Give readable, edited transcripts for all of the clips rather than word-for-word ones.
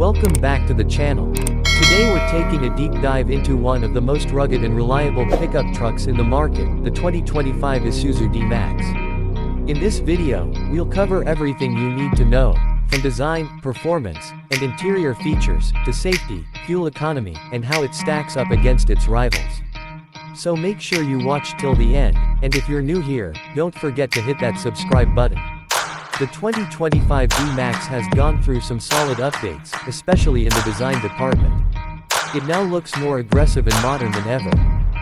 Welcome back to the channel. Today we're taking a deep dive into one of the most rugged and reliable pickup trucks in the market, the 2025 Isuzu D-Max. In this video, we'll cover everything you need to know, from design, performance, and interior features, to safety, fuel economy, and how it stacks up against its rivals. So make sure you watch till the end, and if you're new here, don't forget to hit that subscribe button. The 2025 D-Max has gone through some solid updates, especially in the design department. It now looks more aggressive and modern than ever.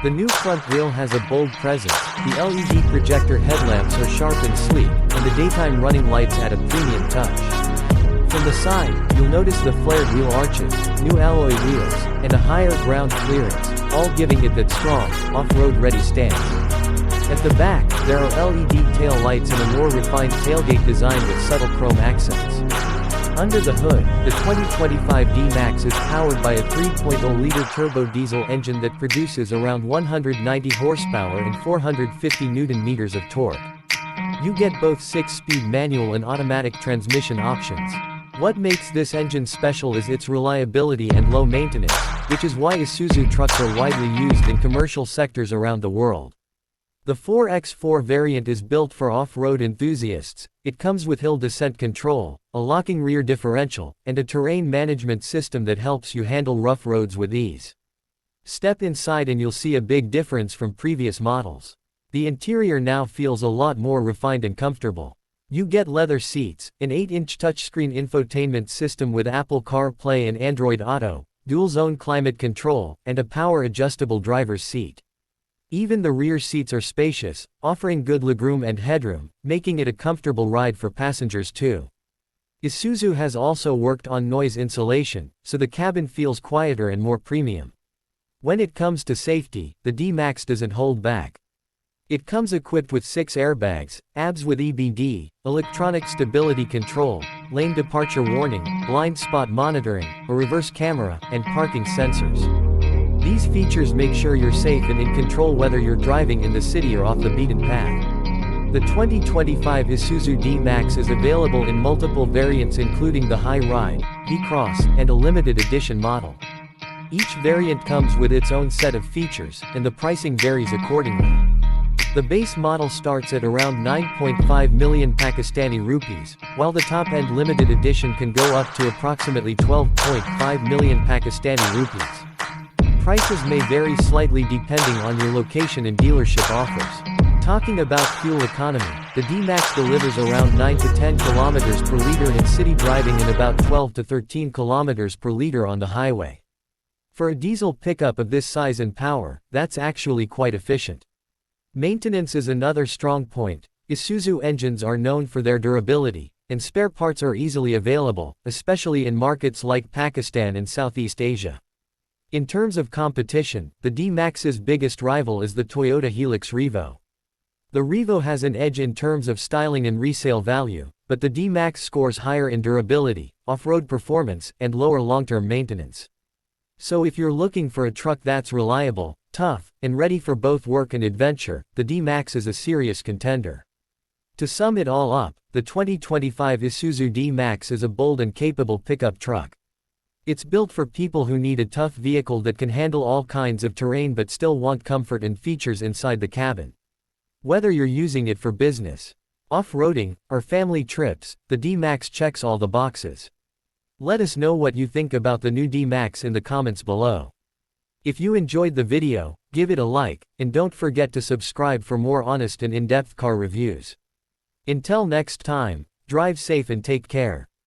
The new front grille has a bold presence, the LED projector headlamps are sharp and sleek, and the daytime running lights add a premium touch. From the side, you'll notice the flared wheel arches, new alloy wheels, and a higher ground clearance, all giving it that strong, off-road ready stance. At the back, there are LED tail lights and a more refined tailgate design with subtle chrome accents. Under the hood, the 2025 D-Max is powered by a 3.0-liter turbo diesel engine that produces around 190 horsepower and 450 Nm of torque. You get both 6-speed manual and automatic transmission options. What makes this engine special is its reliability and low maintenance, which is why Isuzu trucks are widely used in commercial sectors around the world. The 4x4 variant is built for off-road enthusiasts. It comes with hill descent control, a locking rear differential, and a terrain management system that helps you handle rough roads with ease. Step inside and you'll see a big difference from previous models. The interior now feels a lot more refined and comfortable. You get leather seats, an 8-inch touchscreen infotainment system with Apple CarPlay and Android Auto, dual-zone climate control, and a power-adjustable driver's seat. Even the rear seats are spacious, offering good legroom and headroom, making it a comfortable ride for passengers too. Isuzu has also worked on noise insulation, so the cabin feels quieter and more premium. When it comes to safety, the D-Max doesn't hold back. It comes equipped with 6 airbags, ABS with EBD, electronic stability control, lane departure warning, blind spot monitoring, a reverse camera, and parking sensors. These features make sure you're safe and in control whether you're driving in the city or off the beaten path. The 2025 Isuzu D-Max is available in multiple variants including the High Ride, V-Cross, and a limited edition model. Each variant comes with its own set of features, and the pricing varies accordingly. The base model starts at around 9.5 million Pakistani rupees, while the top-end limited edition can go up to approximately 12.5 million Pakistani rupees. Prices may vary slightly depending on your location and dealership offers. Talking about fuel economy, the D-Max delivers around 9 to 10 km per liter in city driving and about 12 to 13 km per liter on the highway. For a diesel pickup of this size and power, that's actually quite efficient. Maintenance is another strong point. Isuzu engines are known for their durability, and spare parts are easily available, especially in markets like Pakistan and Southeast Asia. In terms of competition, the D-Max's biggest rival is the Toyota Hilux Revo. The Revo has an edge in terms of styling and resale value, but the D-Max scores higher in durability, off-road performance, and lower long-term maintenance. So if you're looking for a truck that's reliable, tough, and ready for both work and adventure, the D-Max is a serious contender. To sum it all up, the 2025 Isuzu D-Max is a bold and capable pickup truck. It's built for people who need a tough vehicle that can handle all kinds of terrain but still want comfort and features inside the cabin. Whether you're using it for business, off-roading, or family trips, the D-Max checks all the boxes. Let us know what you think about the new D-Max in the comments below. If you enjoyed the video, give it a like, and don't forget to subscribe for more honest and in-depth car reviews. Until next time, drive safe and take care.